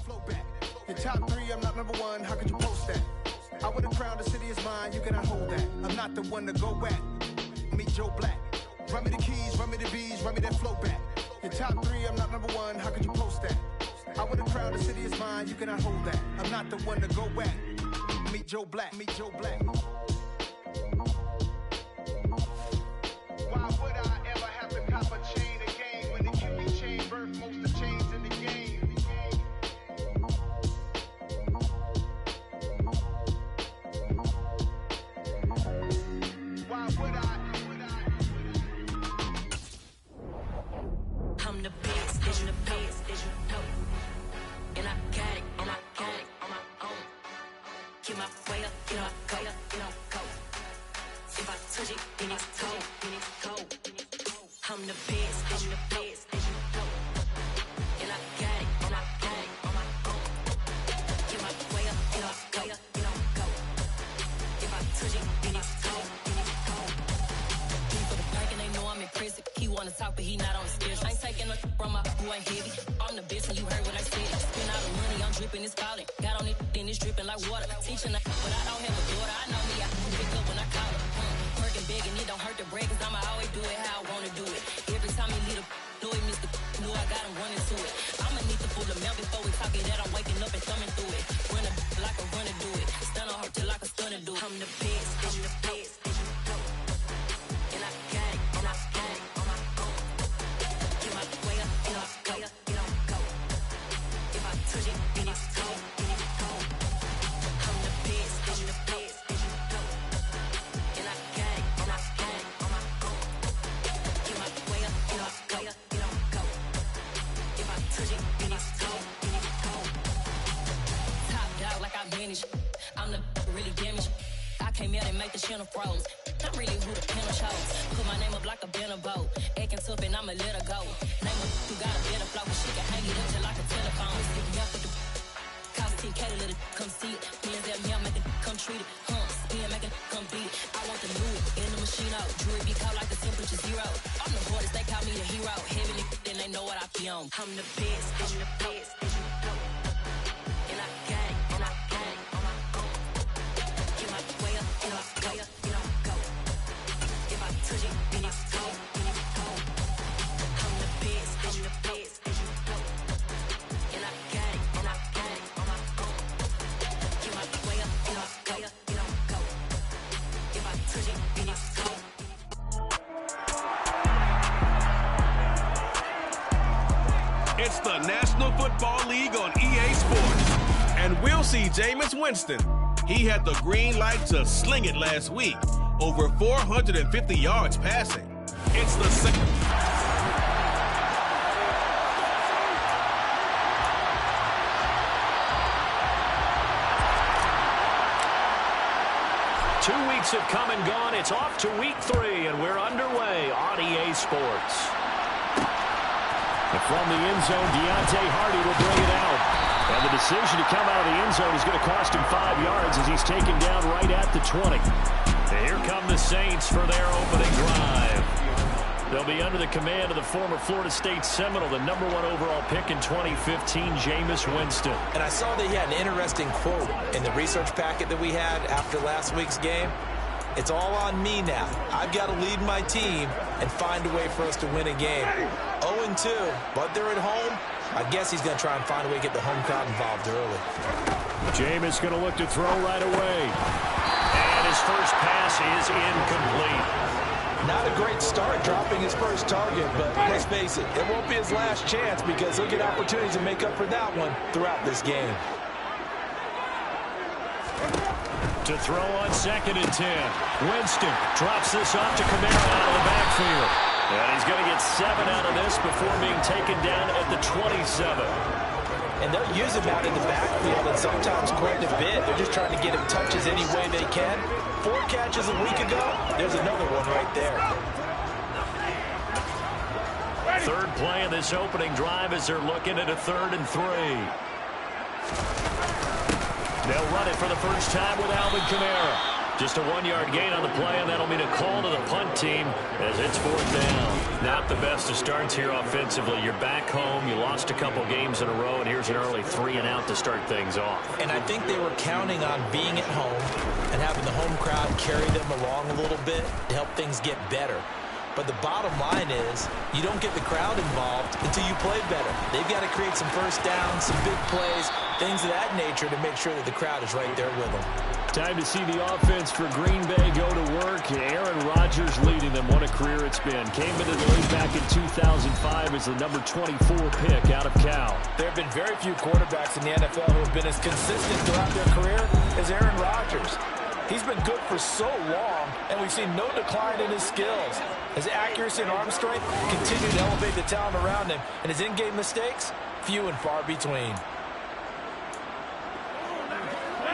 flow back. Your top three, I'm not number one, how could you post that? I would have crowned the city is mine, you cannot hold that. I'm not the one to go at. Meet Joe Black. Run me the keys, run me the bees, run me that flow back. Your top three, I'm not number one, how could you post that? I would have crowned the city is mine, you cannot hold that. I'm not the one to go at. Meet Joe Black, meet Joe Black. Why would I ever have to cop a chain again when the QB chain birthed most of the chains in the game? Why would I? I'm the best, vision of pace, vision of dope. And I got it, on my own. Get my way up, get on go, go. If I touch it, then it's cold. I'm the best, vision of pace, vision of dope. And I got it, on my own. Get my way up, get on go. If I touch it, then it's cold. For the bank and they know I'm in prison. He wanna talk, but he not on the schedule. I ain't taking no from my boy ain't heavy. I'm the best and you heard what I said. Spend all the money, I'm dripping, it's falling. Got on it, then it's dripping like water. Teaching but I don't have a daughter. I know me, I can pick up when I call her. Working big and it don't hurt to break, cause I'ma always do it how I wanna do it. Every time he lead a know he missed the know I got him running to it. I'ma need to pull the mail before we talk it that I'm waking up and thumbing through it. Run a like a runner do it. Stun on her till like a stunner do it. I'm the best, vision of best, vision of dope. And I got it, on my own. Get my way up, get on go. If I touch it, then it's cold. I'm the best, vision of best, vision of dope. And I got it, on my own. Get my way up, get on go. If I touch it, then it's cold. Top dog like I manage. I'm the really damaged. I came out and make the channel froze. I'm really who the panel chose. Put my name up like a banner boat. Acting tough and I'ma let her go. Name her who got a better flow. She can hang it up just like a telephone. Stick me up with the cost 10K to let it come see it. Hands at me, I make it come treat it. Spin, make it come beat it. I want the new in the machine out. Jewelry be caught like the temperature zero. I'm the hardest, they call me the hero. Heavy then they know what I be on. I'm the best, vision of best, vision of dope. And I got it, on my own. Get my way up, get on go. If I touch it, then it's cold. I'm the best, vision of best, vision of dope. And I got it, on my own. Get my way up, get on go. If I touch it, then it's cold. It's the National Football League on EA Sports. And we'll see Jameis Winston. He had the green light to sling it last week. Over 450 yards passing. It's the second. Two weeks have come and gone. It's off to week 3, and we're underway on EA Sports. And from the end zone, Deontay Hardy will bring it out. And the decision to come out of the end zone is going to cost him 5 yards as he's taken down right at the 20. And here come the Saints for their opening drive. They'll be under the command of the former Florida State Seminole, the #1 overall pick in 2015, Jameis Winston. And I saw that he had an interesting quote in the research packet that we had after last week's game. It's all on me now. I've got to lead my team and find a way for us to win a game. 0-2, but they're at home. I guess he's going to try and find a way to get the home crowd involved early. Jameis going to look to throw right away. And his first pass is incomplete. Not a great start dropping his first target, but let's face it, it won't be his last chance because he'll get opportunities to make up for that one throughout this game. To throw on 2nd and 10. Winston drops this off to Kamara out of the backfield. And he's going to get 7 out of this before being taken down at the 27. And they'll use him out in the backfield and sometimes quite a bit. They're just trying to get him touches any way they can. 4 catches a week ago. There's another one right there. Third play of this opening drive as they're looking at a 3rd and 3. They'll run it for the first time with Alvin Kamara. Just a 1-yard gain on the play, and that'll mean a call to the punt team as it's 4th down. Not the best of starts here offensively. You're back home. You lost a couple games in a row, and here's an early 3-and-out to start things off. And I think they were counting on being at home and having the home crowd carry them along a little bit to help things get better. But the bottom line is you don't get the crowd involved until you play better. They've got to create some first downs, some big plays, things of that nature to make sure that the crowd is right there with them. Time to see the offense for Green Bay go to work. Aaron Rodgers leading them. What a career it's been. Came into the league back in 2005 as the number 24 pick out of Cal. There have been very few quarterbacks in the NFL who have been as consistent throughout their career as Aaron Rodgers. He's been good for so long, and we've seen no decline in his skills. His accuracy and arm strength continue to elevate the talent around him, and his in-game mistakes, few and far between.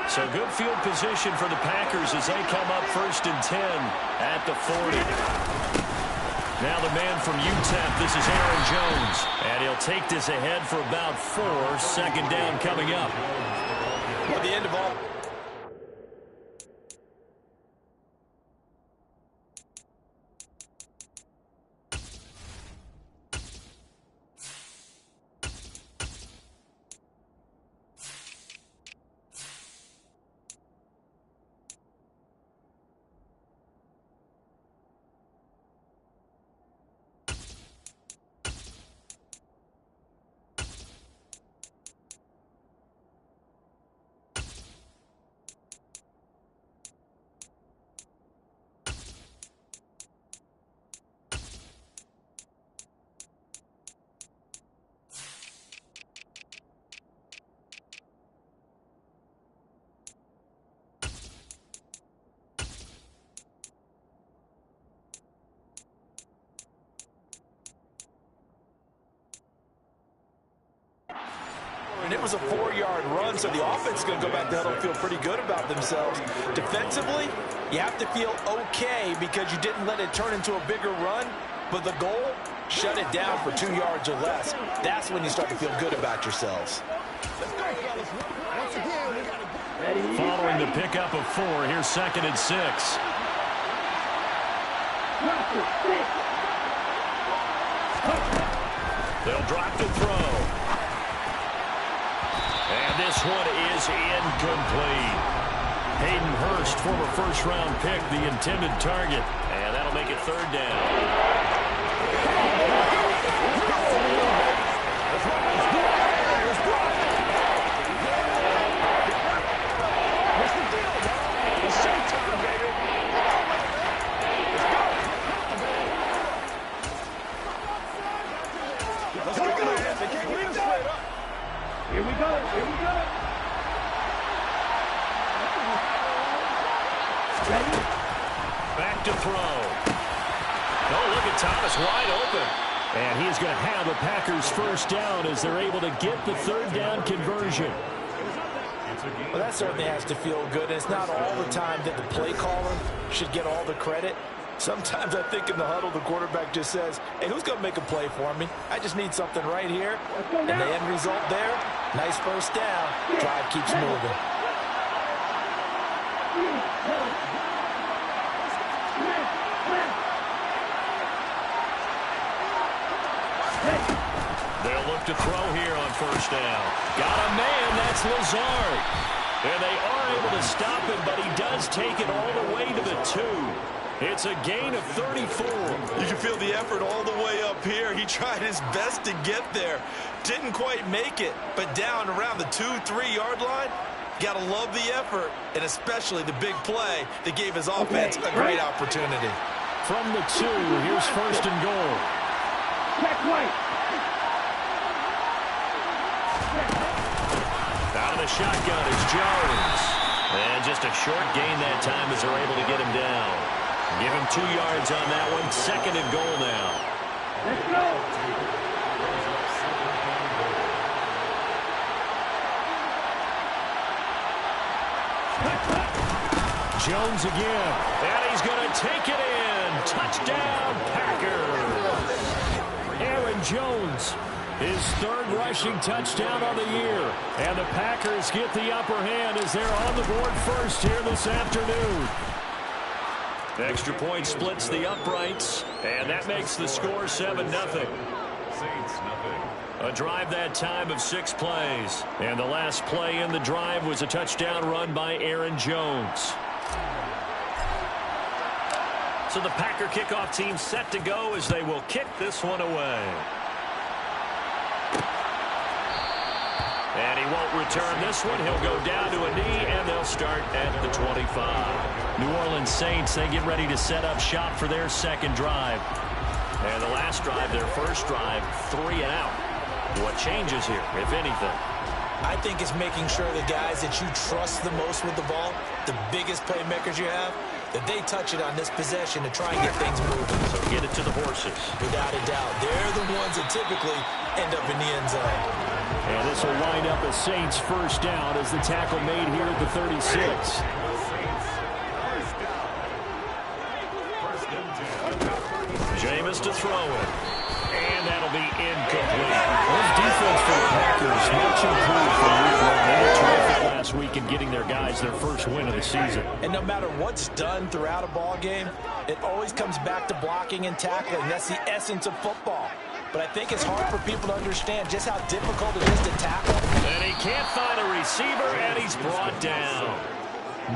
So good field position for the Packers as they come up 1st and 10 at the 40. Now the man from UTEP, this is Aaron Jones. And he'll take this ahead for about 4. 2nd down coming up. At the end of all... And it was a 4-yard run, so the offense is going to go back to huddle and feel pretty good about themselves. Defensively, you have to feel okay because you didn't let it turn into a bigger run, but the goal, shut it down for 2 yards or less. That's when you start to feel good about yourselves. Following the pickup of 4, here's 2nd and 6. They'll drop the throw. And this one is incomplete. Hayden Hurst, former first-round pick, the intended target. And that'll make it 3rd down. Here we go. Here we go. Back to throw. Oh, look at Thomas wide open. And he is going to have the Packers 1st down as they're able to get the 3rd down conversion. Well, that certainly has to feel good. And it's not all the time that the play caller should get all the credit. Sometimes I think in the huddle, the quarterback just says, hey, who's going to make a play for me? I just need something right here. And the end result there, nice 1st down. Drive keeps moving. They'll look to throw here on 1st down. Got a man, that's Lazard. And they are able to stop him, but he does take it all the way to the 2. It's a gain of 34. You can feel the effort all the way up here. He tried his best to get there. Didn't quite make it, but down around the 2-3 yard line, gotta love the effort, and especially the big play that gave his offense a great opportunity. From the 2, here's 1st and goal. Check right. Out of the shotgun is Jones. And just a short gain that time as they're able to get him down. Give him 2 yards on that one. 2nd and goal now. Let's go. Jones again. And he's going to take it in. Touchdown, Packers. Aaron Jones, his 3rd rushing touchdown on the year. And the Packers get the upper hand as they're on the board first here this afternoon. Extra point splits the uprights, and that makes the score 7-0. A drive that time of 6 plays. And the last play in the drive was a touchdown run by Aaron Jones. So the Packer kickoff team set to go as they will kick this one away. And he won't return this one. He'll go down to a knee, and they'll start at the 25. New Orleans Saints, they get ready to set up shop for their second drive. And the last drive, their first drive, 3 and out. What changes here, if anything? I think it's making sure the guys that you trust the most with the ball, the biggest playmakers you have, that they touch it on this possession to try and get things moving. So get it to the horses. Without a doubt. They're the ones that typically end up in the end zone. And this will wind up a Saints first down as the tackle made here at the 36. Jameis to throw it. And that'll be incomplete. This defense for the Packers, much improved from week 1. They were terrific last week in getting their guys their first win of the season. And no matter what's done throughout a ball game, it always comes back to blocking and tackling. That's the essence of football. But I think it's hard for people to understand just how difficult it is to tackle. And he can't find a receiver, and he's brought down.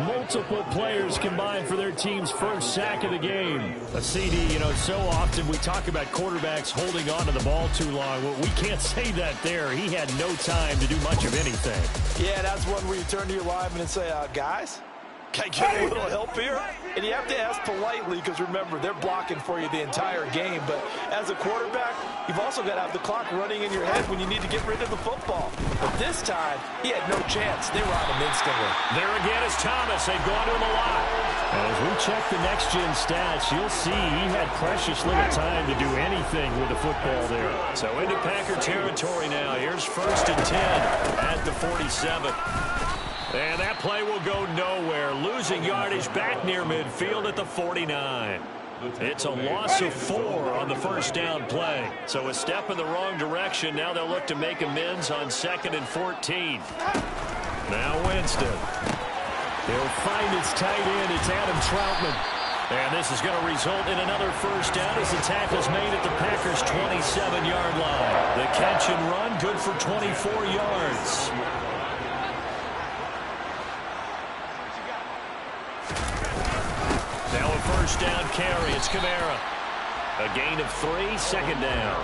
Multiple players combined for their team's first sack of the game. A CD, you know, so often we talk about quarterbacks holding on to the ball too long. Well, we can't say that there. He had no time to do much of anything. Yeah, that's one where you turn to your lineman and say, guys, can I get a little help here? And you have to ask politely because, remember, they're blocking for you the entire game. But as a quarterback, you've also got to have the clock running in your head when you need to get rid of the football. But this time, he had no chance. They were on him instantly. There again is Thomas. They've gone to him a lot. And as we check the next-gen stats, you'll see he had precious little time to do anything with the football there. So into Packer territory now. Here's 1st and 10 at the 47. And that play will go nowhere. Losing yardage back near midfield at the 49. It's a loss of 4 on the first down play. So a step in the wrong direction. Now they'll look to make amends on 2nd and 14. Now Winston. He'll find his tight end. It's Adam Troutman. And this is going to result in another first down as the tackle's made at the Packers' 27-yard line. The catch and run good for 24 yards. Now a first down carry. It's Kamara. A gain of 3, 2nd down.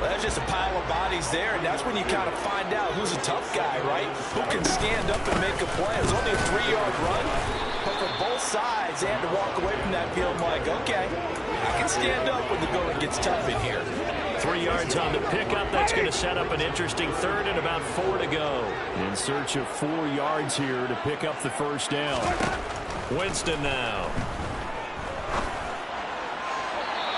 Well, that's just a pile of bodies there, and that's when you kind of find out who's a tough guy, right? Who can stand up and make a play. It was only a 3-yard run, but for both sides, they had to walk away from that field like, okay, I can stand up when the going gets tough in here. 3 yards on the pickup. That's going to set up an interesting 3rd and about 4 to go. In search of 4 yards here to pick up the first down. Winston now.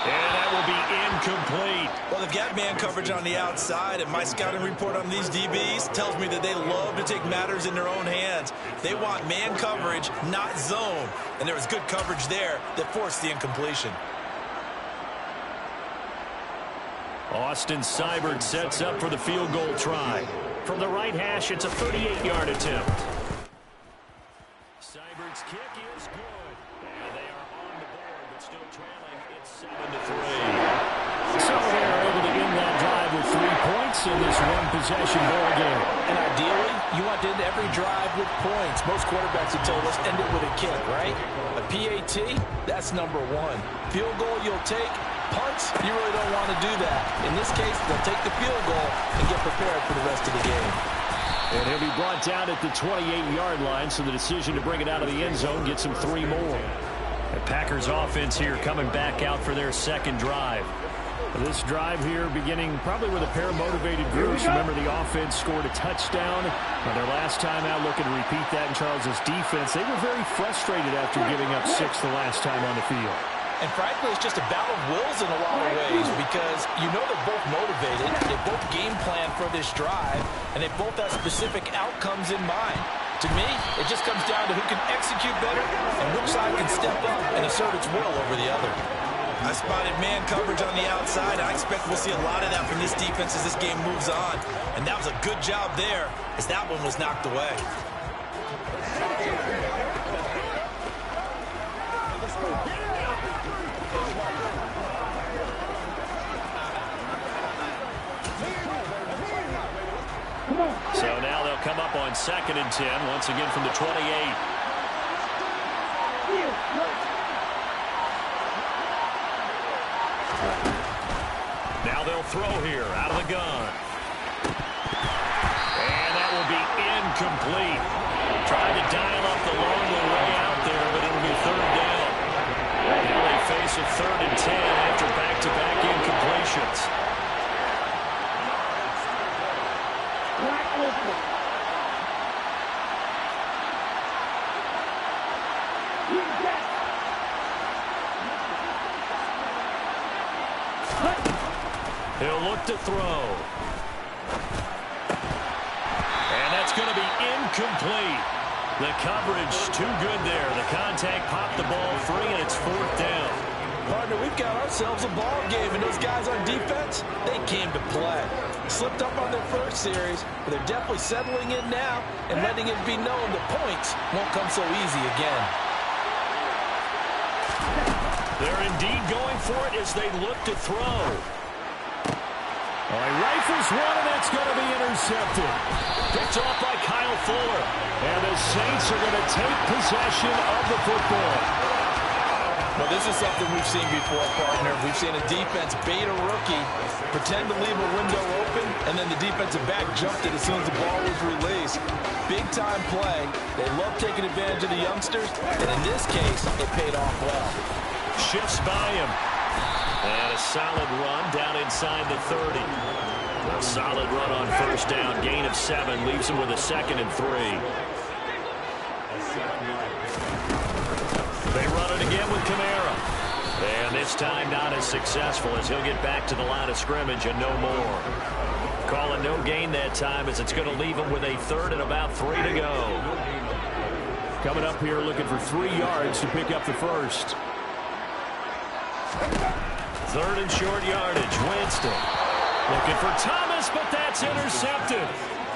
And that will be incomplete. Well, they've got man coverage on the outside, and my scouting report on these DBs tells me that they love to take matters in their own hands. They want man coverage, not zone. And there was good coverage there that forced the incompletion. Austin Seibert sets up for the field goal try. From the right hash, it's a 38-yard attempt. Seibert's kick is good. And they are on the board, but still trailing. It's 7-3. So they are able to end that drive with 3 points in this one-possession ball game. And ideally, you want to end every drive with points. Most quarterbacks have told us end it with a kick, right? A PAT, that's number 1. Field goal you'll take. Punts, you really don't want to do that. In this case, they'll take the field goal and get prepared for the rest of the game. And he'll be brought down at the 28-yard line, so the decision to bring it out of the end zone gets him 3 more. The Packers offense here coming back out for their second drive. This drive here beginning probably with a pair of motivated groups. Remember, the offense scored a touchdown on their last time out, looking to repeat that in Charles's defense. They were very frustrated after giving up 6 the last time on the field. And frankly, it's just a battle of wills in a lot of ways because you know they're both motivated, they both game plan for this drive, and they both have specific outcomes in mind. To me, it just comes down to who can execute better and which side can step up and assert its will over the other. I spotted man coverage on the outside. I expect we'll see a lot of that from this defense as this game moves on. And that was a good job there as that one was knocked away. So now they'll come up on 2nd and 10, once again from the 28. Now they'll throw here out of the gun. And that will be incomplete. Trying to dial up the long way out there, but it'll be 3rd down. Now they face a 3rd and 10 after back-to-back incompletions. He'll look to throw. And that's going to be incomplete. The coverage too good there. The contact popped the ball free, and it's 4th down. Partner, we've got ourselves a ball game, and those guys on defense, they came to play. Slipped up on their first series, but they're definitely settling in now and letting it be known the points won't come so easy again. They're indeed going for it as they look to throw. He rifles one, and that's going to be intercepted. Picked off by Kyle Fuller. And the Saints are going to take possession of the football. Well, this is something we've seen before, partner. We've seen a defense bait a rookie, pretend to leave a window open, and then the defensive back jumped it as soon as the ball was released. Big-time play. They love taking advantage of the youngsters, and in this case, it paid off well. Shifts by him. And a solid run down inside the 30. A solid run on 1st down. Gain of 7 leaves him with a 2nd and 3. They run it again with Kamara. And this time not as successful as he'll get back to the line of scrimmage and no more. Calling no gain that time as it's going to leave him with a 3rd and about 3 to go. Coming up here looking for 3 yards to pick up the first. 3rd and short yardage. Winston looking for Thomas, but that's intercepted.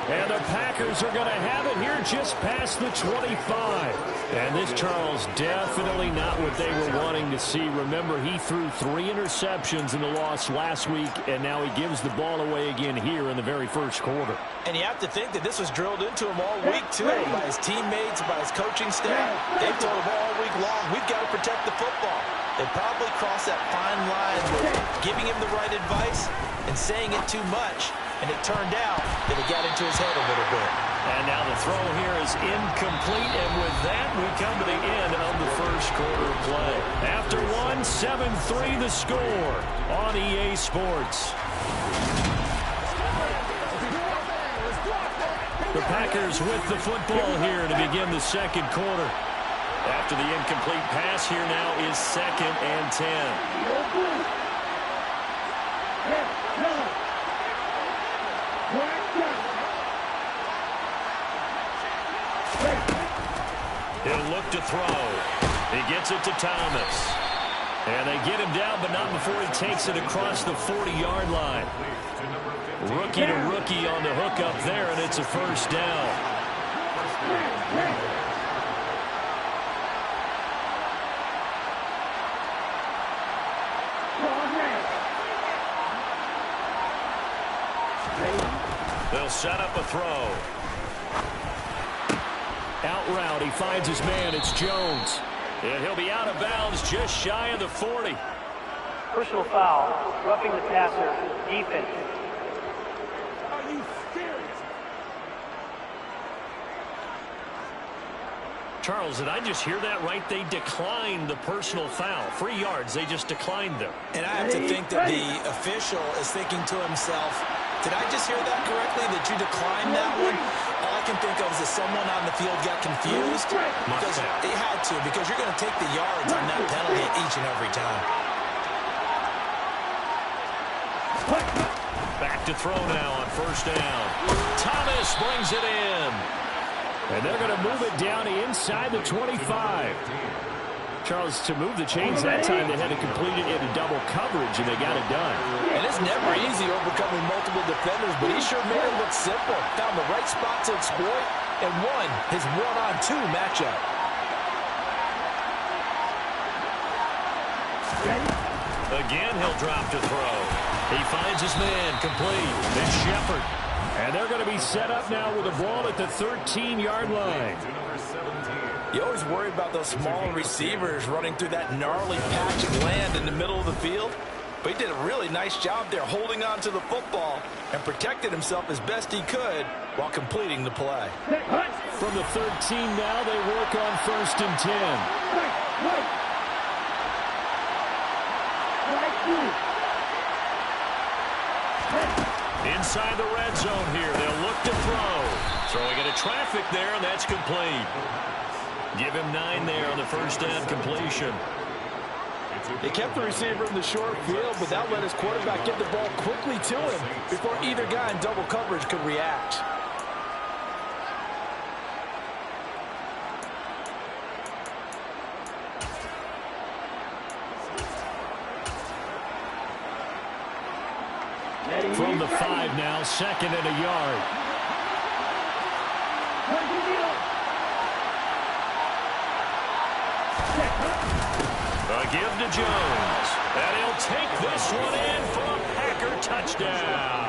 And the Packers are going to have it here just past the 25. And this, Charles, definitely not what they were wanting to see. Remember, he threw 3 interceptions in the loss last week, and now he gives the ball away again here in the very first quarter. And you have to think that this was drilled into him all week, too, by his teammates, by his coaching staff. They've told him all week long, we've got to protect the football. They probably crossed that fine line with giving him the right advice and saying it too much. And it turned out that it got into his head a little bit. And now the throw here is incomplete. And with that, we come to the end of the first quarter of play. After 1, 7-3 the score on EA Sports. The Packers with the football here to begin the second quarter. After the incomplete pass, here now is 2nd and 10. He'll look to throw. He gets it to Thomas. And they get him down, but not before he takes it across the 40-yard line. Rookie to rookie on the hook up there, and it's a 1st down. They'll set up a throw. Out route, he finds his man. It's Jones. And he'll be out of bounds just shy of the 40. Personal foul, roughing the passer, defense. Are you serious? Charles, did I just hear that right? They declined the personal foul. 3 yards, they just declined them. And I have to think that the official is thinking to himself, did I just hear that correctly, that you declined that one? All I can think of is that someone on the field got confused. Because they had to, because you're going to take the yards on that penalty each and every time. Back to throw now on 1st down. Thomas brings it in. And they're going to move it down inside the 25. Charles, to move the chains that time, they had to complete it into double coverage, and they got it done. And it's never easy overcoming multiple defenders, but he sure made it look simple. Found the right spot to exploit and won his 1-on-2 matchup. Again, he'll drop to throw. He finds his man complete. Then Shepard And they're going to be set up now with the ball at the 13-yard line. You always worry about those small receivers running through that gnarly patch of land in the middle of the field. But he did a really nice job there holding on to the football and protected himself as best he could while completing the play. From the 13 now, they work on 1st and 10. Inside the red zone here, they'll look to throw. Throwing into traffic there, and that's complete. Give him 9 there on the first down completion. They kept the receiver in the short field, but that let his quarterback get the ball quickly to him before either guy in double coverage could react. From the 5 now, 2nd and a yard. A give to Jones. And he'll take this one in for a Packer touchdown.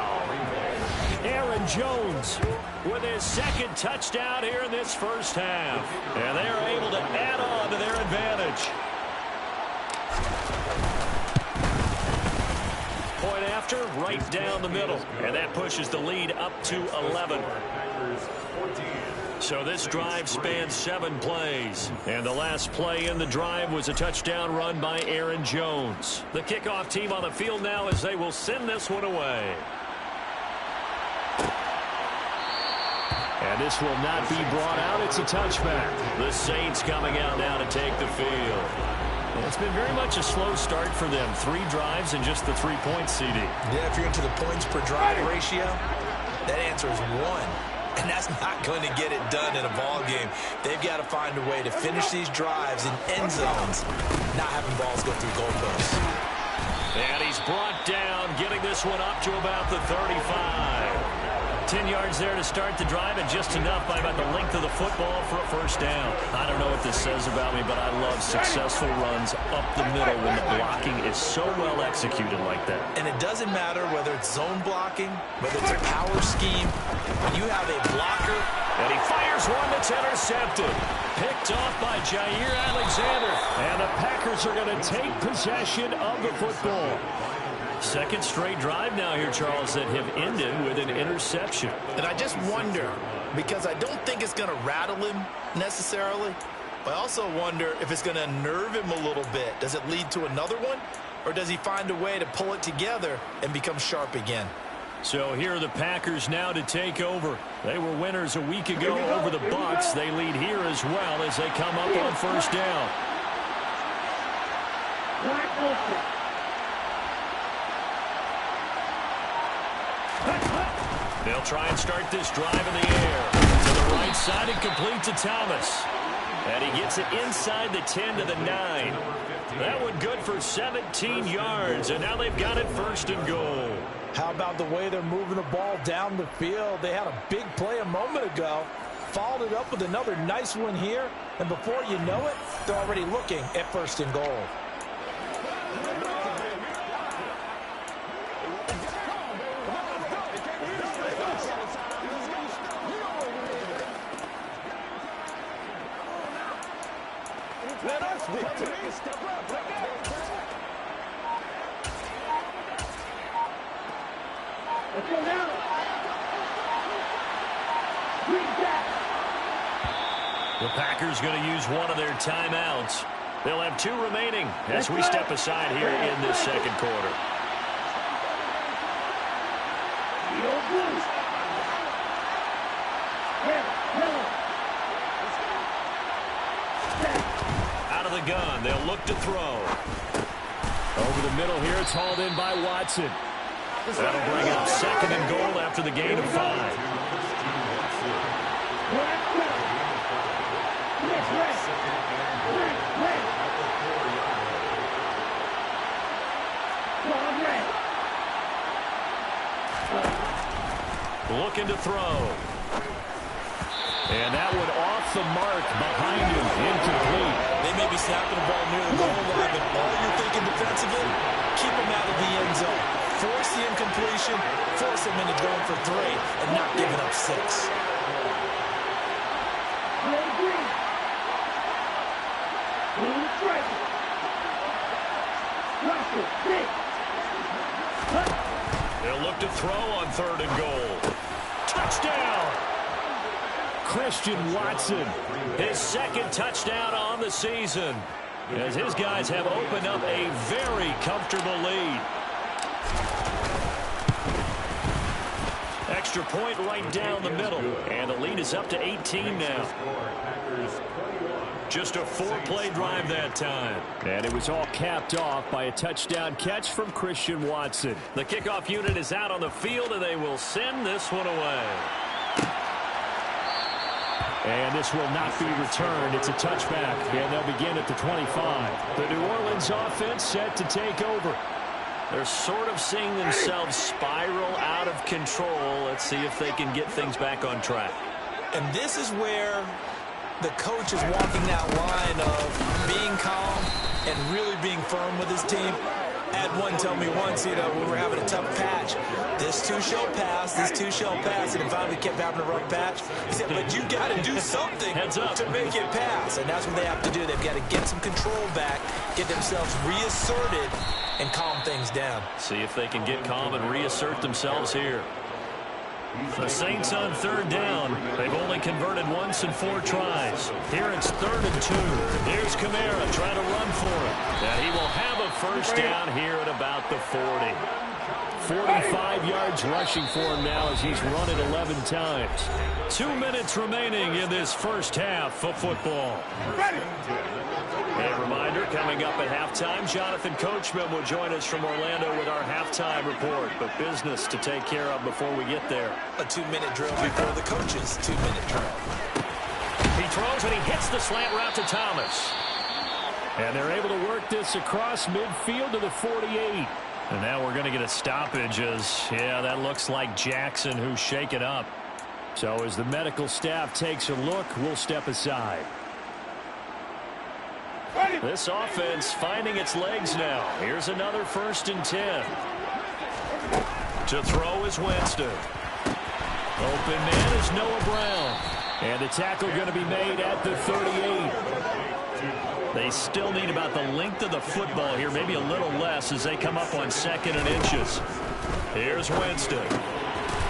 Aaron Jones with his 2nd touchdown here in this first half. And they are able to add on to their advantage. Point after, right down the middle. And that pushes the lead up to 11. So this drive spans 7 plays. And the last play in the drive was a touchdown run by Aaron Jones. The kickoff team on the field now as they will send this one away. And this will not be brought out. It's a touchback. The Saints coming out now to take the field. It's been very much a slow start for them. 3 drives and just the 3-point CD. Yeah, if you're into the points per drive ratio, that answer is 1. And that's not going to get it done in a ball game. They've got to find a way to finish these drives in end zones, not having balls go through goalposts. And he's brought down, getting this one up to about the 35. 10 yards there to start the drive, and just enough by about the length of the football for a first down. I don't know what this says about me, but I love successful runs up the middle when the blocking is so well executed like that. And it doesn't matter whether it's zone blocking, whether it's a power scheme. When you have a blocker, and he fires one that's intercepted. Picked off by Jair Alexander. And the Packers are going to take possession of the football. 2nd straight drive now here, Charles, that have ended with an interception. And I just wonder, because I don't think it's going to rattle him necessarily, but I also wonder if it's going to unnerve him a little bit. Does it lead to another one, or does he find a way to pull it together and become sharp again? So here are the Packers now to take over. They were winners a week ago over the Bucs. They lead here as well as they come up on first down. They'll try and start this drive in the air. To the right side and complete to Thomas. And he gets it inside the 10 to the 9. That one good for 17 yards. And now they've got it 1st and goal. How about the way they're moving the ball down the field? They had a big play a moment ago. Followed it up with another nice one here. And before you know it, they're already looking at 1st and goal. Let us step up. Let's go now. The Packers going to use one of their timeouts. They'll have 2 remaining as we step aside here in this 2nd quarter. Out of the gun, they'll look to throw. Over the middle here, it's hauled in by Watson. That'll bring up 2nd and goal after the gain of 5. Looking to throw. And that one off the mark behind him. Incomplete. They may be snapping the ball near the goal line, but all you're thinking defensively, keep them out of the end zone. force the incompletion, force him into going for 3, and not giving up 6. They'll look to throw on 3rd and goal. Touchdown! Christian Watson, his 2nd touchdown on the season, as his guys have opened up a very comfortable lead. Extra point right down the middle, and the lead is up to 18 now. Just a 4-play drive that time. And it was all capped off by a touchdown catch from Christian Watson. The kickoff unit is out on the field, and they will send this one away. And this will not be returned. It's a touchback, and they'll begin at the 25. The New Orleans offense set to take over. They're sort of seeing themselves spiral out of control. Let's see if they can get things back on track. And this is where the coach is walking that line of being calm and really being firm with his team. I had one tell me once, we were having a tough patch. This too shall pass, this too shall pass. And finally we kept having a rough patch. He said, but you got to do something to make it pass. And that's what they have to do. They've got to get some control back, get themselves reasserted, and calm things down. See if they can get calm and reassert themselves here. The Saints on 3rd down. They've only converted once in 4 tries. Here it's 3rd and 2. Here's Kamara trying to run for it. And he will have a first down here at about the 40. 45 yards rushing for him now as he's run it 11 times. 2 minutes remaining in this first half of football. A reminder, coming up at halftime, Jonathan Coachman will join us from Orlando with our halftime report. But business to take care of before we get there. A 2-minute drill before the coach's 2-minute drill. He throws and he hits the slant route to Thomas. And they're able to work this across midfield to the 48. And now we're going to get a stoppage as, that looks like Jackson who's shaken up. So as the medical staff takes a look, we'll step aside. This offense finding its legs now. Here's another 1st and 10. To throw is Winston. Open man is Noah Brown. And the tackle going to be made at the 38. They still need about the length of the football here, maybe a little less as they come up on 2nd and inches. Here's Winston.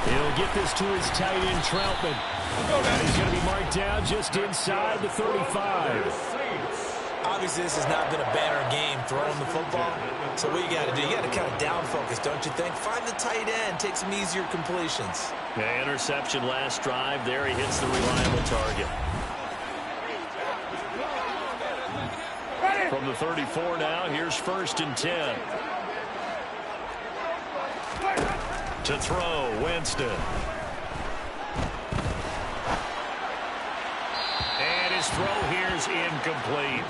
He'll get this to his tight end, Troutman. And he's going to be marked down just inside the 35. Obviously, this has not been a banner game throwing the football. So what you got to do, you got to kind of down focus, don't you think? Find the tight end, take some easier completions. Yeah, interception last drive. There he hits the reliable target. From the 34 now, here's 1st and 10. To throw, Winston. And his throw here is incomplete.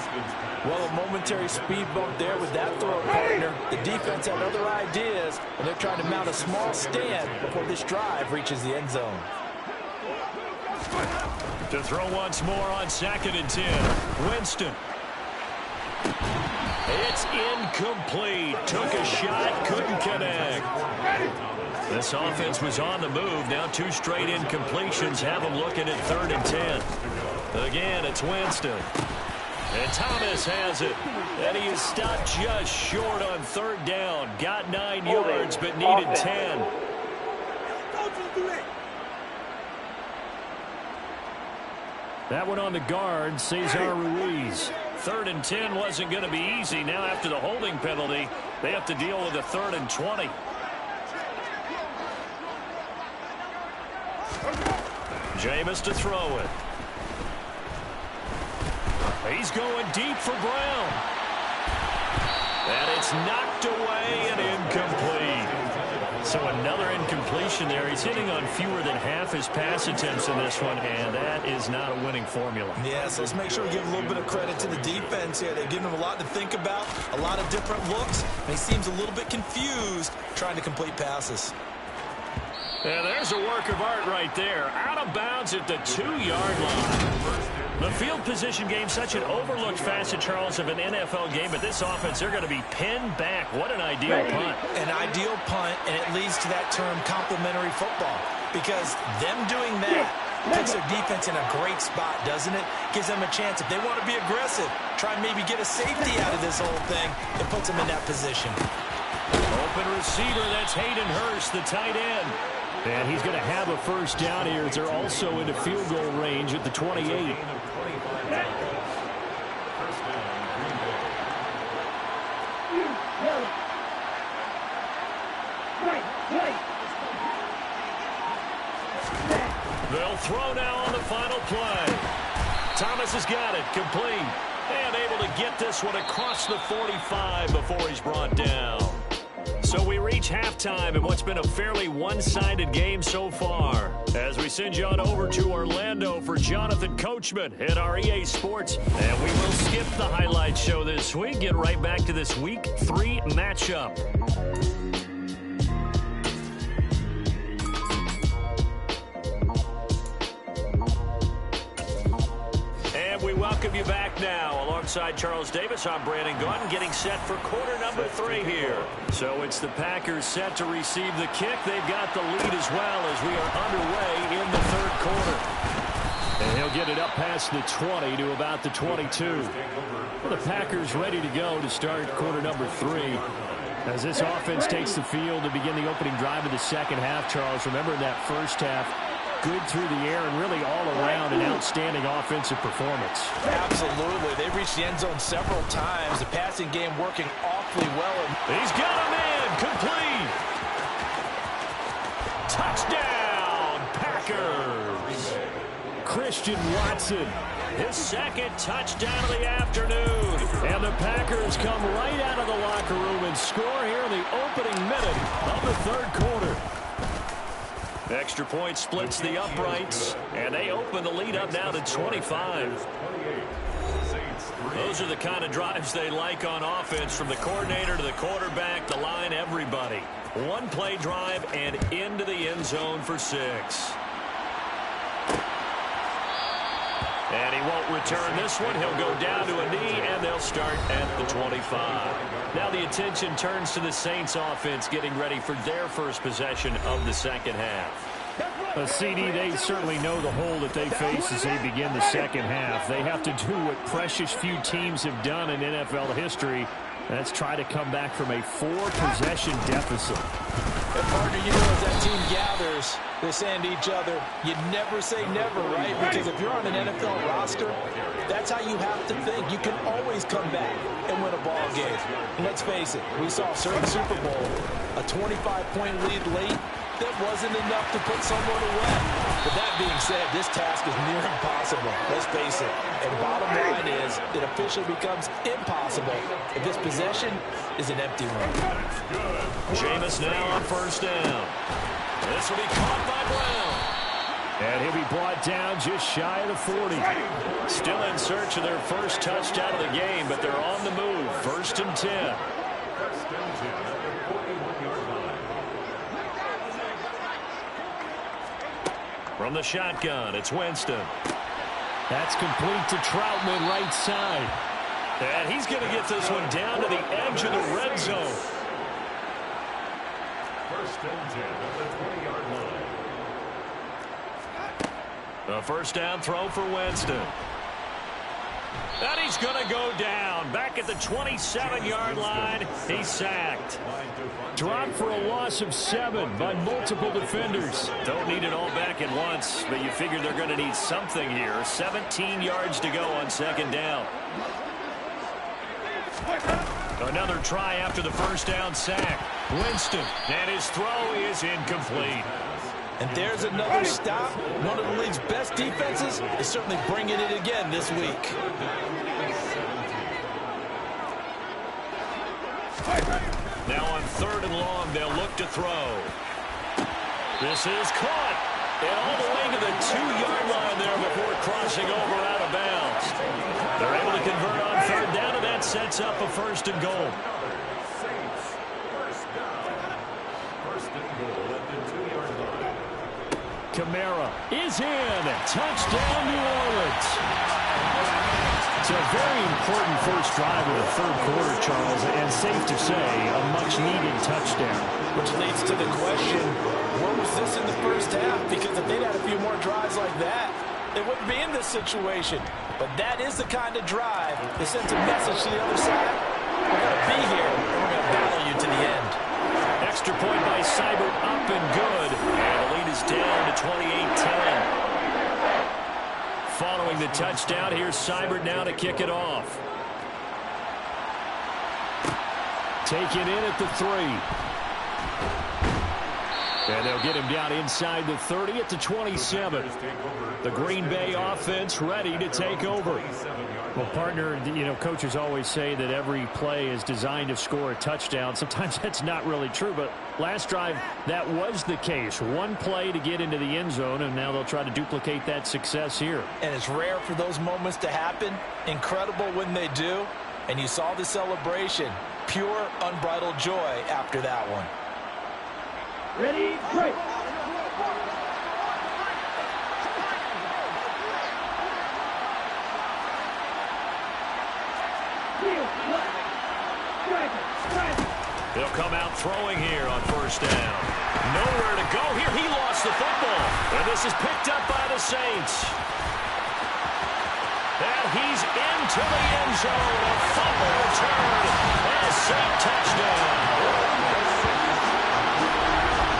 Well, a momentary speed bump there with that throw partner. The defense had other ideas, and they're trying to mount a small stand before this drive reaches the end zone. To throw once more on 2nd and 10. Winston. It's incomplete. Took a shot, couldn't connect. This offense was on the move. Now 2 straight incompletions have them looking at 3rd and 10. Again, it's Winston. And Thomas has it. And he is stopped just short on 3rd down. Got 9 yards, but needed 10. That one on the guard, Cesar Ruiz. 3rd and 10 wasn't going to be easy. Now after the holding penalty, they have to deal with a 3rd and 20. Jameis to throw it. He's going deep for Brown. And it's knocked away and incomplete. So another incompletion there. He's hitting on fewer than half his pass attempts in this one, and that is not a winning formula. Yeah, so let's make sure we give a little bit of credit to the defense here. They've given him a lot to think about, a lot of different looks, and he seems a little bit confused trying to complete passes. And there's a work of art right there. Out of bounds at the 2-yard line. The field position game, such an overlooked facet, Charles, of an NFL game. But this offense, they're going to be pinned back. What an ideal punt. An ideal punt, and it leads to that term complementary football. Because them doing that puts their defense in a great spot, doesn't it? Gives them a chance. If they want to be aggressive, try and maybe get a safety out of this whole thing, it puts them in that position. Open receiver, that's Hayden Hurst, the tight end. And he's going to have a first down here as they're also into field goal range at the 28. They'll throw now on the final play. Thomas has got it, complete. And able to get this one across the 45 before he's brought down. So we reach halftime in what's been a fairly one-sided game so far. As we send you on over to Orlando for Jonathan Coachman at our EA Sports. And we will skip the highlight show this week. Get right back to this Week 3 matchup. We welcome you back now. Alongside Charles Davis, I'm Brandon Gaudin, getting set for quarter number 3 here. So it's the Packers set to receive the kick. They've got the lead as well as we are underway in the third quarter. And he'll get it up past the 20 to about the 22. Well, the Packers ready to go to start quarter number 3. As this offense takes the field to begin the opening drive of the second half, Charles, remember in that first half, good through the air and really all around an outstanding offensive performance. Absolutely. They reached the end zone several times. The passing game working awfully well. He's got him in. Complete. Touchdown, Packers. Christian Watson, his second touchdown of the afternoon. And the Packers come right out of the locker room and score here in the opening minute of the third quarter. Extra point splits the uprights, and they open the lead up now to 25. Those are the kind of drives they like on offense, from the coordinator to the quarterback, the line, everybody. One-play drive and into the end zone for 6. And he won't return this one. He'll go down to a knee, and they'll start at the 25. Now the attention turns to the Saints offense getting ready for their first possession of the second half. CD, they certainly know the hole that they face as they begin the second half. They have to do what precious few teams have done in NFL history. That's try to come back from a 4-possession deficit. And partner, you know, as that team gathers, they're saying to each other, you never say never, right? Because if you're on an NFL roster, that's how you have to think. You can always come back and win a ball game. And let's face it, we saw a certain Super Bowl, a 25-point lead late. That wasn't enough to put someone away. But that being said, this task is near impossible. Let's face it. And bottom line is, it officially becomes impossible if this possession is an empty one. Jameis now on first down. This will be caught by Brown. And he'll be brought down just shy of the 40. Still in search of their first touchdown of the game, but they're on the move. 1st and 10. From the shotgun, it's Winston. That's complete to Troutman, right side. And he's going to get this one down to the edge of the red zone. 1st and 10 at the 20-yard line. A first down throw for Winston. And he's going to go down. Back at the 27-yard line, he's sacked. Dropped for a loss of 7 by multiple defenders. Don't need it all back at once, but you figure they're going to need something here. 17 yards to go on second down. Another try after the first down sack. Winston, and his throw is incomplete. And there's another stop. One of the league's best defenses is certainly bringing it again this week. Now on 3rd and long, they'll look to throw. This is caught. And all the way to the 2-yard line there before crossing over out of bounds. They're able to convert on 3rd down, and that sets up a 1st and goal. First and goal at the 2-yard line. Kamara is in. Touchdown, New Orleans. It's a very important first drive of the third quarter, Charles, and safe to say, a much-needed touchdown. Which leads to the question, what was this in the first half? Because if they'd had a few more drives like that, they wouldn't be in this situation. But that is the kind of drive that sends a message to the other side. We're going to be here, and we're going to battle you to the end. Extra point by Seibert, up and good. And the lead is down to 28-10. Following the touchdown, here's Seibert now to kick it off. Taken in at the 3. And they'll get him down inside the 30 at the 27. The Green Bay offense ready to take over. Well, partner, coaches always say that every play is designed to score a touchdown. Sometimes that's not really true, but last drive, that was the case. One play to get into the end zone, and now they'll try to duplicate that success here. And it's rare for those moments to happen. Incredible when they do. And you saw the celebration. Pure, unbridled joy after that one. Ready, break. He'll come out throwing here on first down. Nowhere to go here. He lost the football. And this is picked up by the Saints. And he's into the end zone. A fumble return. And a Saint touchdown.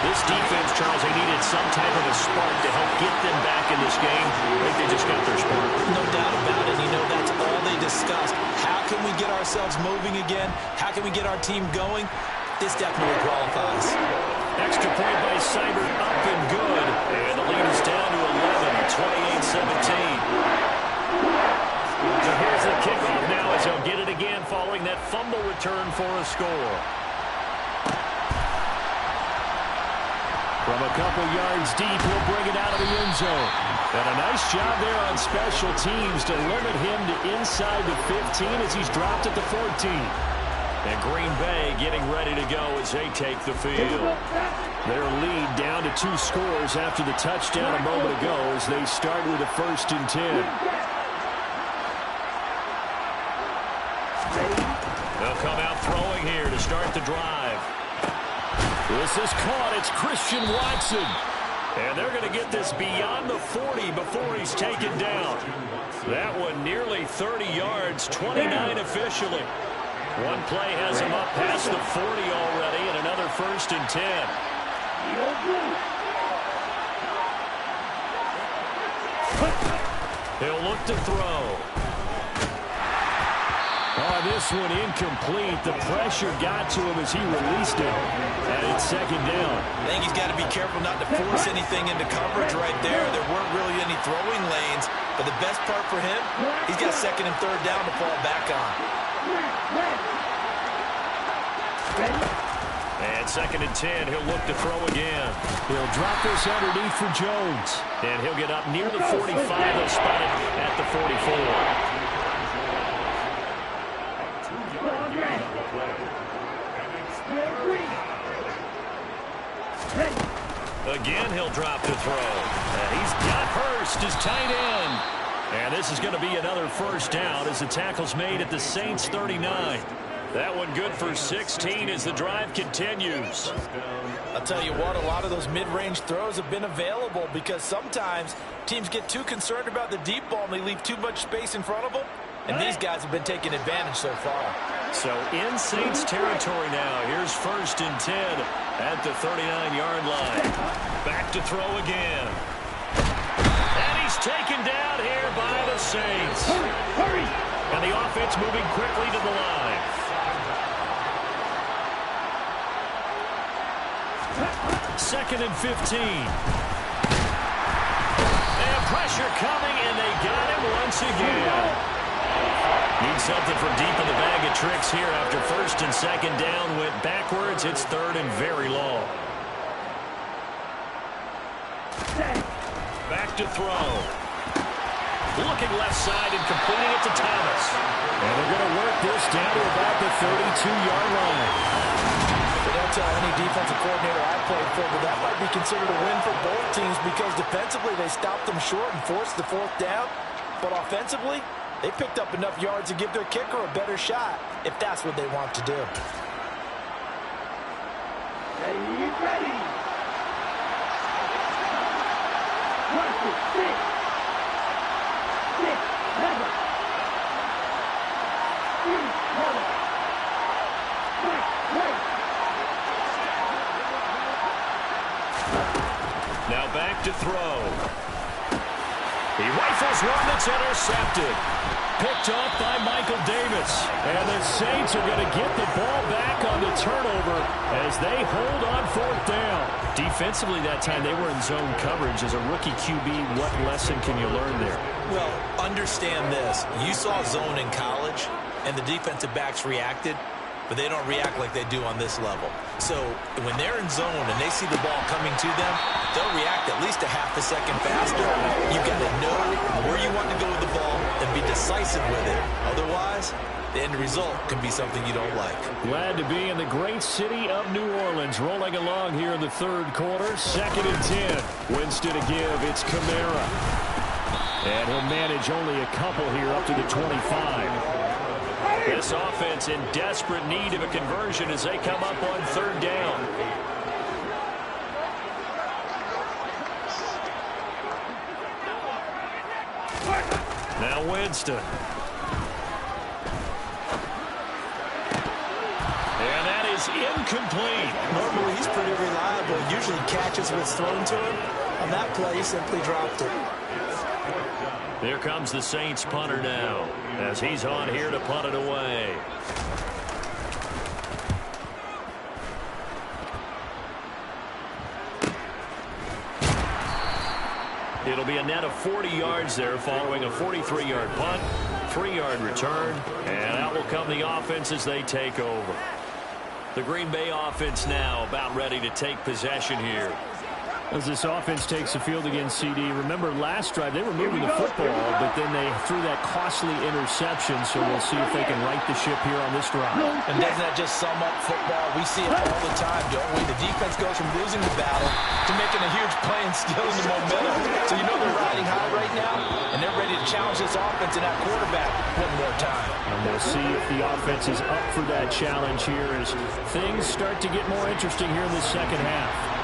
This defense, Charles, they needed some type of a spark to help get them back in this game. I think they just got their spark. No doubt about it. That's all they discussed. How can we get ourselves moving again? How can we get our team going? This definitely qualifies. Extra point by Seibert, up and good. And the lead is down to 11, 28-17. So here's the kickoff now as they'll get it again following that fumble return for a score. From a couple yards deep, he'll bring it out of the end zone. And a nice job there on special teams to limit him to inside the 15 as he's dropped at the 14. And Green Bay getting ready to go as they take the field. Their lead down to 2 scores after the touchdown a moment ago as they start with a 1st and 10. They'll come out throwing here to start the drive. This is caught. It's Christian Watson. And they're going to get this beyond the 40 before he's taken down. That one nearly 30 yards, 29 officially. One play has him up past the 40 already, and another 1st and 10. He'll look to throw. Oh, this one incomplete. The pressure got to him as he released it. And it's 2nd down. I think he's got to be careful not to force anything into coverage right there. There weren't really any throwing lanes. But the best part for him, he's got 2nd and 3rd down to fall back on. And 2nd and 10, he'll look to throw again. He'll drop this underneath for Jones. And he'll get up near the 45. He'll spot it at the 44. Again, he'll drop to throw. And he's got Hurst as tight end. And this is going to be another 1st down as the tackle's made at the Saints 39. That one good for 16 as the drive continues. I'll tell you what, a lot of those mid-range throws have been available because sometimes teams get too concerned about the deep ball and they leave too much space in front of them. And these guys have been taking advantage so far. So in Saints territory now. Here's 1st and 10 at the 39-yard line. Back to throw again. And he's taken down here by the Saints. Hurry! And the offense moving quickly to the line. Second and 15. And pressure coming, and they got him once again. Need something from deep in the bag of tricks here after 1st and 2nd down. Went backwards. It's 3rd and very long. Back to throw. Looking left side and completing it to Thomas. And they're going to work this down to about the 32-yard line. I'll tell any defensive coordinator I played for, but that might be considered a win for both teams because defensively they stopped them short and forced the fourth down. But offensively, they picked up enough yards to give their kicker a better shot if that's what they want to do. Ready. Watch it. 6, 7. 3, Now back to throw. He rifles one that's intercepted. Picked off by Michael Davis. And the Saints are going to get the ball back on the turnover as they hold on fourth down. Defensively that time they were in zone coverage. As a rookie QB, what lesson can you learn there? Well, understand this. You saw zone in college, and the defensive backs reacted, but they don't react like they do on this level. So when they're in zone and they see the ball coming to them, they'll react at least a half a second faster. You've got to know where you want to go with the ball and be decisive with it. Otherwise, the end result can be something you don't like. Glad to be in the great city of New Orleans. Rolling along here in the third quarter. 2nd and 10. Winston to give. It's Kamara. And he'll manage only a couple here up to the 25. This offense in desperate need of a conversion as they come up on third down. Now Winston. And that is incomplete. Normally he's pretty reliable. Usually catches what's thrown to him. On that play, he simply dropped it. Here comes the Saints punter now as he's on here to punt it away. It'll be a net of 40 yards there following a 43-yard punt, 3-yard return, and out will come the offense as they take over. The Green Bay offense now about ready to take possession here. As this offense takes the field against CD, remember last drive they were moving the football, but then they threw that costly interception, so we'll see if they can right the ship here on this drive. And doesn't that just sum up football? We see it all the time, don't we? The defense goes from losing the battle to making a huge play and stealing the momentum. So you know they're riding high right now, and they're ready to challenge this offense and that quarterback one more time. And we'll see if the offense is up for that challenge here as things start to get more interesting here in the second half.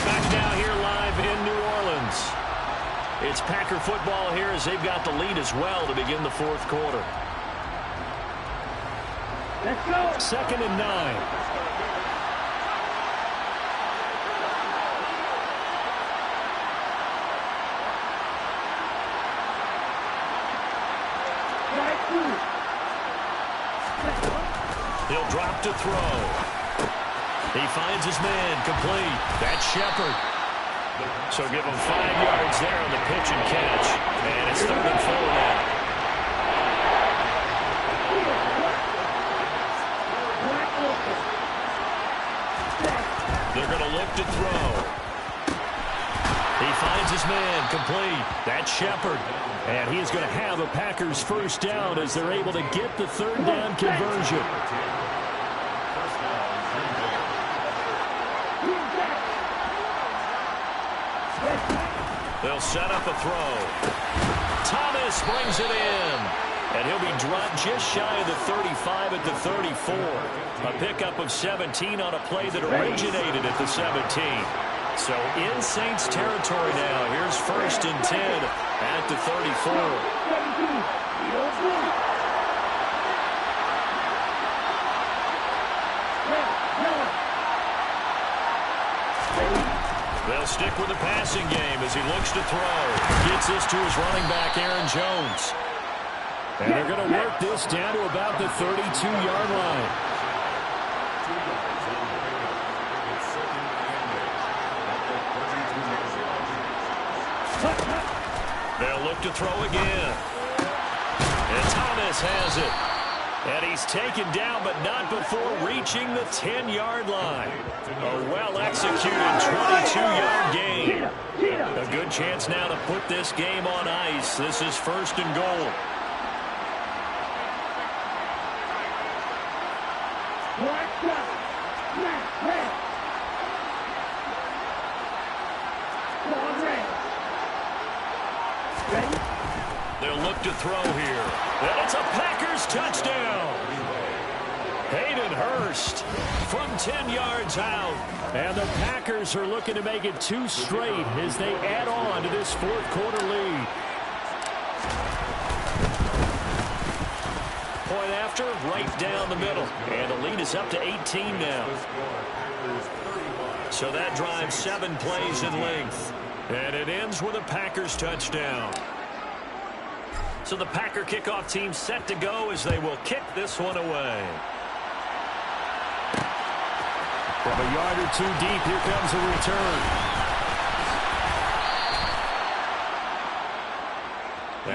Back now here live in New Orleans. It's Packer football here as they've got the lead as well to begin the fourth quarter. Let's go. 2nd and 9. He'll drop to throw. He finds his man complete. That's Shepard. So give him 5 yards there on the pitch and catch. And it's 3rd and 4 now. They're going to look to throw. He finds his man complete. That's Shepard. And he's going to have a Packers first down as they're able to get the 3rd down conversion. They'll set up a throw. Thomas brings it in. And he'll be dropped just shy of the 35 at the 34. A pickup of 17 on a play that originated at the 17. So in Saints territory now. Here's 1st and 10 at the 34. They'll stick with the passing game as he looks to throw. Gets this to his running back, Aaron Jones. And they're going to work this down to about the 32-yard line. They'll look to throw again. And Thomas has it. And he's taken down, but not before reaching the 10-yard line. A well-executed 22-yard gain. A good chance now to put this game on ice. This is 1st and goal. They'll look to throw here. And it's a Packers touchdown. Hayden Hurst from 10 yards out. And the Packers are looking to make it 2 straight as they add on to this fourth quarter lead. Point after, right down the middle. And the lead is up to 18 now. So that drives 7 plays in length. And it ends with a Packers touchdown. So the Packer kickoff team set to go as they will kick this one away. From a yard or 2 deep, here comes a return.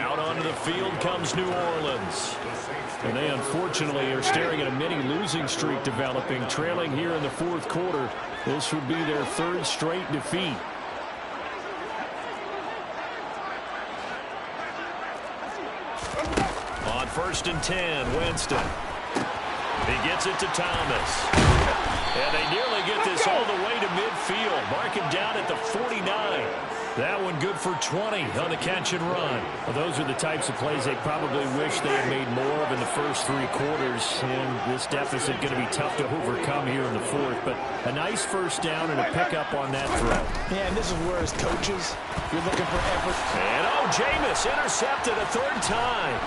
Out onto the field comes New Orleans. And they unfortunately are staring at a mini losing streak developing, trailing here in the fourth quarter. This would be their 3rd straight defeat. On 1st and 10, Winston. He gets it to Thomas. And they nearly get this all the way to midfield. Mark him down at the 49. That one good for 20 on the catch and run. Well, those are the types of plays they probably wish they had made more of in the first 3 quarters. And this deficit going to be tough to overcome here in the fourth. But a nice first down and a pickup on that throw. Yeah, and this is where as coaches, you're looking for effort. And Jameis intercepted a 3rd time.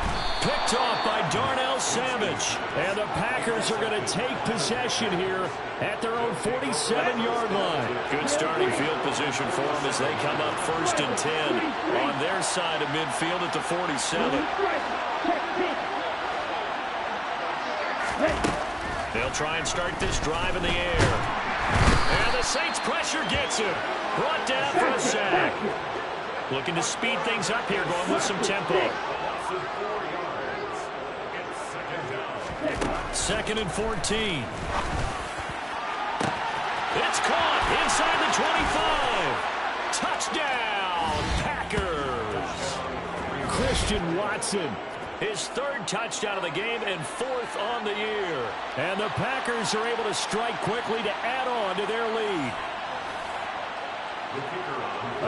Picked off by Darnell Savage. And the Packers are going to take possession here at their own 47-yard line. Good starting field position for them as they come up 1st and 10 on their side of midfield at the 47. They'll try and start this drive in the air. And the Saints pressure gets him. Brought down for a sack. Looking to speed things up here, going with some tempo. 2nd and 14. It's caught inside the 25. Touchdown, Packers. Christian Watson, his 3rd touchdown of the game and 4th on the year. And the Packers are able to strike quickly to add on to their lead.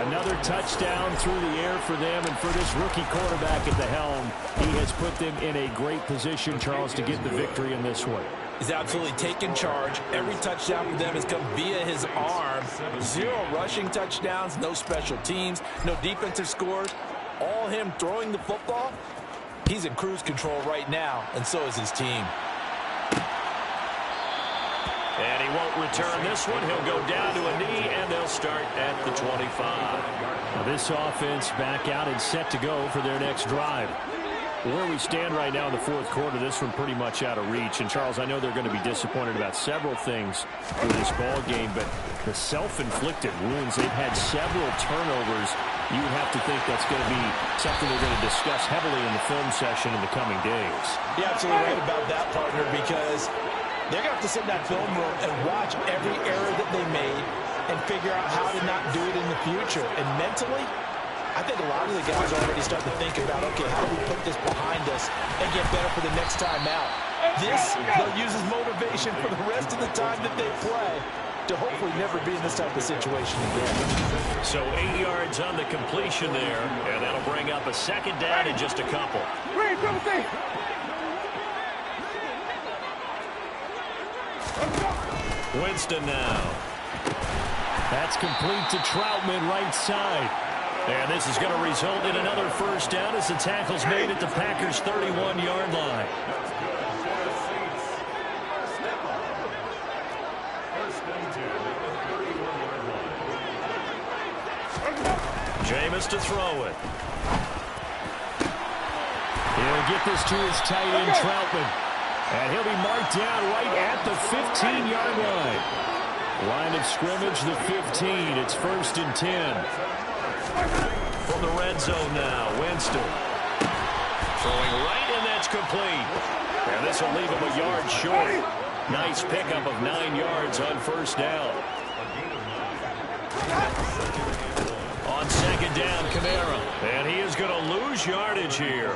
Another touchdown through the air for them, and for this rookie quarterback at the helm, he has put them in a great position, Charles, to get the victory in this one. He's absolutely taken charge. Every touchdown for them has come via his arm. 0 rushing touchdowns, no special teams, no defensive scores. All him throwing the football. He's in cruise control right now, and so is his team. And he won't return this one. He'll go down to a knee, and they'll start at the 25. Now this offense back out and set to go for their next drive. Where we stand right now in the fourth quarter, this one pretty much out of reach. And, Charles, I know they're going to be disappointed about several things for this ball game, but the self-inflicted wounds, they've had several turnovers. You would have to think that's going to be something they're going to discuss heavily in the film session in the coming days. You're absolutely right about that, partner, because they're going to have to sit in that film room and watch every error that they made and figure out how to not do it in the future. And mentally, I think a lot of the guys are already starting to think about, okay, how do we put this behind us and get better for the next time out? This, they'll use as motivation for the rest of the time that they play to hopefully never be in this type of situation again. So 8 yards on the completion there, and that'll bring up a 2nd down in just a couple. Winston now. That's complete to Troutman, right side. And this is going to result in another 1st down as the tackle's made at the Packers' 31-yard line. Jameis to throw it. He'll get this to his tight end, Troutman. And he'll be marked down right at the 15-yard line. Line of scrimmage, the 15. It's 1st and 10. From the red zone now, Winston. Throwing right, and that's complete. And this will leave him a yard short. Nice pickup of 9 yards on 1st down. On 2nd down, Kamara. And he is going to lose yardage here.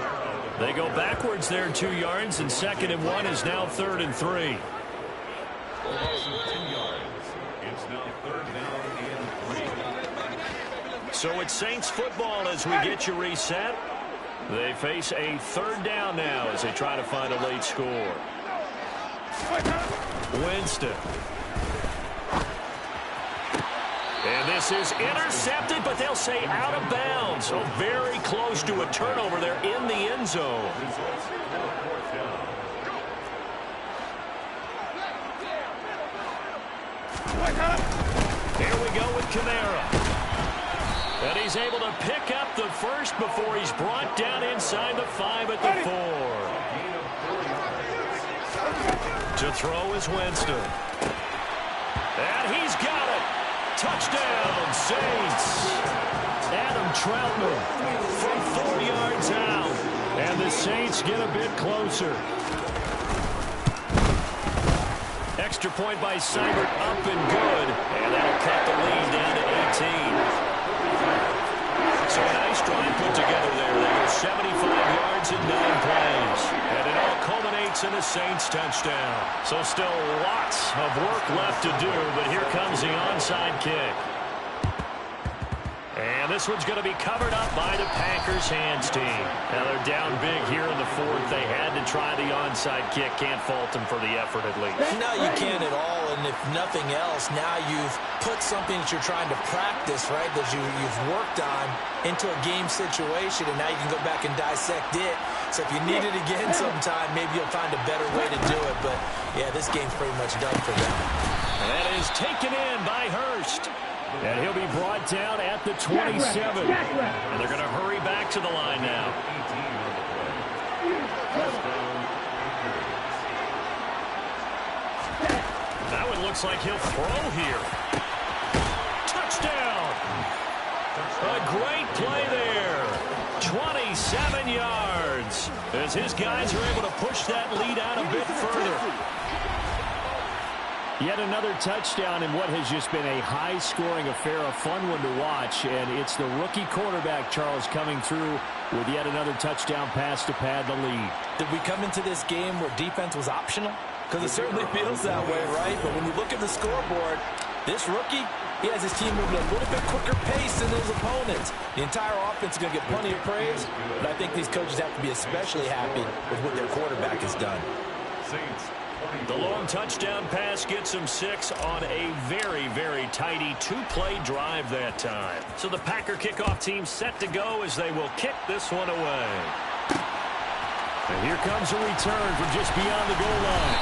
They go backwards there 2 yards, and 2nd and 1 is now 3rd and 3. So it's Saints football as we get you reset. They face a third down now as they try to find a late score. Winston. And this is intercepted, but they'll say out of bounds. So very close to a turnover there in the end zone. Here we go with Kamara. And he's able to pick up the first before he's brought down inside the 5 at the 4. To throw is Winston. And he's got it. Touchdown, Saints. Adam Troutman from 4 yards out. And the Saints get a bit closer. Extra point by Seibert, up and good. And that'll cut the lead down to 18. So a nice drive put together there. They go 75 yards in 9 plays. And it all culminates in a Saints touchdown. So still lots of work left to do, but here comes the onside kick. And this one's going to be covered up by the Packers hands team. Now they're down big here in the 4th. They had to try the onside kick. Can't fault them for the effort at least. No, you can't at all. And if nothing else, now you've put something that you're trying to practice, right, that you've worked on into a game situation, and now you can go back and dissect it. So if you need it again sometime, maybe you'll find a better way to do it. But, yeah, this game's pretty much done for them. And that is taken in by Hurst. And he'll be brought down at the 27. And they're going to hurry back to the line now. Now it looks like he'll throw here. Touchdown! A great play there. 27 yards. As his guys are able to push that lead out a bit further. Yet another touchdown in what has just been a high-scoring affair, a fun one to watch. And it's the rookie quarterback, Charles, coming through with yet another touchdown pass to pad the lead. Did we come into this game where defense was optional? Because it certainly feels that way, right? But when you look at the scoreboard, this rookie, he has his team moving a little bit quicker pace than his opponents. The entire offense is going to get plenty of praise, but I think these coaches have to be especially happy with what their quarterback has done. The long touchdown pass gets him 6 on a very, very tidy 2-play drive that time. So the Packer kickoff team set to go as they will kick this one away. And here comes a return from just beyond the goal line.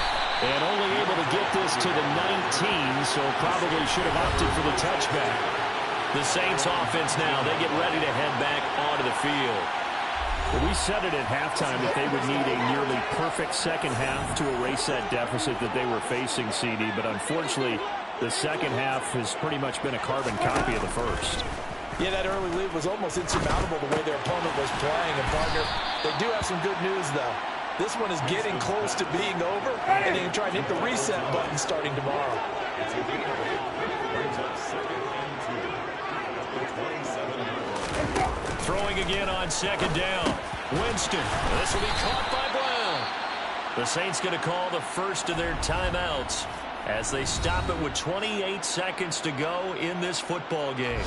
And only able to get this to the 19, so probably should have opted for the touchback. The Saints offense now, they get ready to head back onto the field. Well, we said it at halftime that they would need a nearly perfect second half to erase that deficit that they were facing, CD. But unfortunately, the second half has pretty much been a carbon copy of the first. Yeah, that early lead was almost insurmountable the way their opponent was playing. And, partner, they do have some good news, though. This one is getting close to being over, and they can try and hit the reset button starting tomorrow. Throwing again on second down. Winston. This will be caught by Brown. The Saints going to call the first of their timeouts as they stop it with 28 seconds to go in this football game.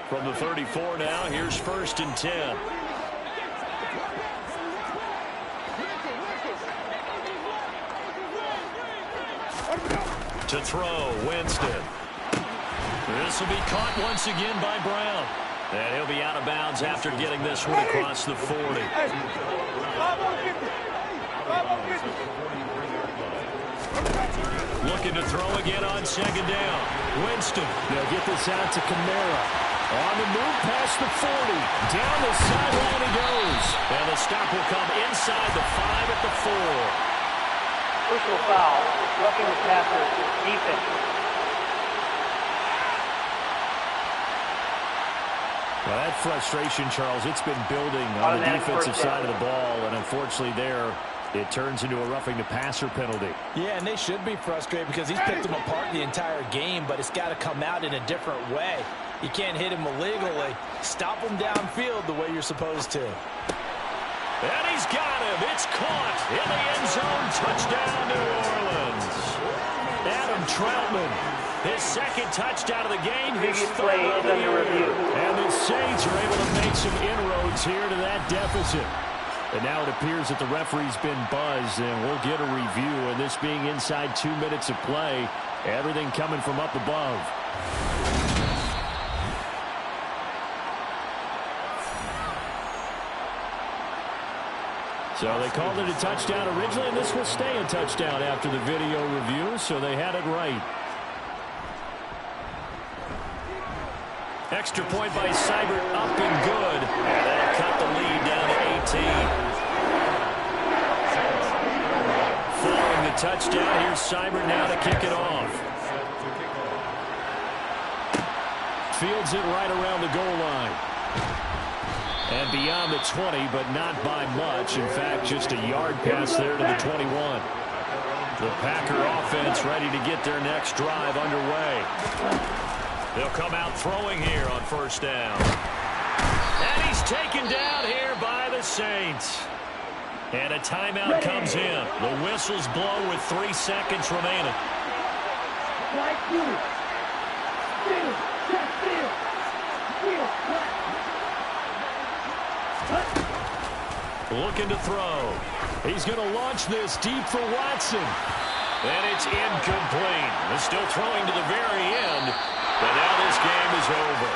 From the 34 now, here's 1st and 10. To throw, Winston. This will be caught once again by Brown. And he'll be out of bounds after getting this one across the 40. Looking to throw again on second down. Winston. They'll get this out to Kamara. On the move past the 40. Down the sideline he goes. And the stop will come inside the 5 at the 4. Personal foul, roughing the passer, defense. Well, that frustration, Charles, it's been building on the defensive side of the ball, and unfortunately there, it turns into a roughing the passer penalty. Yeah, and they should be frustrated because he's picked them apart the entire game, but it's got to come out in a different way. You can't hit him illegally. Stop him downfield the way you're supposed to. And he's got him. It's caught in the end zone. Touchdown, New Orleans. Adam Troutman, his second touchdown of the game. His third of the year. And the Saints are able to make made some inroads here to that deficit. And now it appears that the referee's been buzzed, and we'll get a review. And this being inside 2 minutes of play, everything coming from up above. So they called it a touchdown originally, and this will stay a touchdown after the video review, so they had it right. Extra point by Seibert, up and good. And that'll cut the lead down to 18. Following the touchdown, here's Seibert now to kick it off. Fields it right around the goal line. And beyond the 20, but not by much. In fact, just a yard pass there to the 21. The Packer offense ready to get their next drive underway. They'll come out throwing here on first down. And he's taken down here by the Saints. And a timeout comes in. The whistles blow with 3 seconds remaining. Looking to throw. He's going to launch this deep for Watson. And it's incomplete. They're still throwing to the very end. But now this game is over.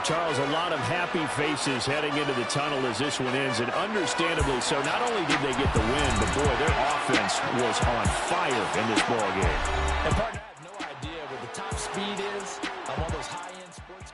Charles, a lot of happy faces heading into the tunnel as this one ends, and understandably so. Not only did they get the win, but boy, their offense was on fire in this ball game. And partner, I have no idea what the top speed is on one of those high-end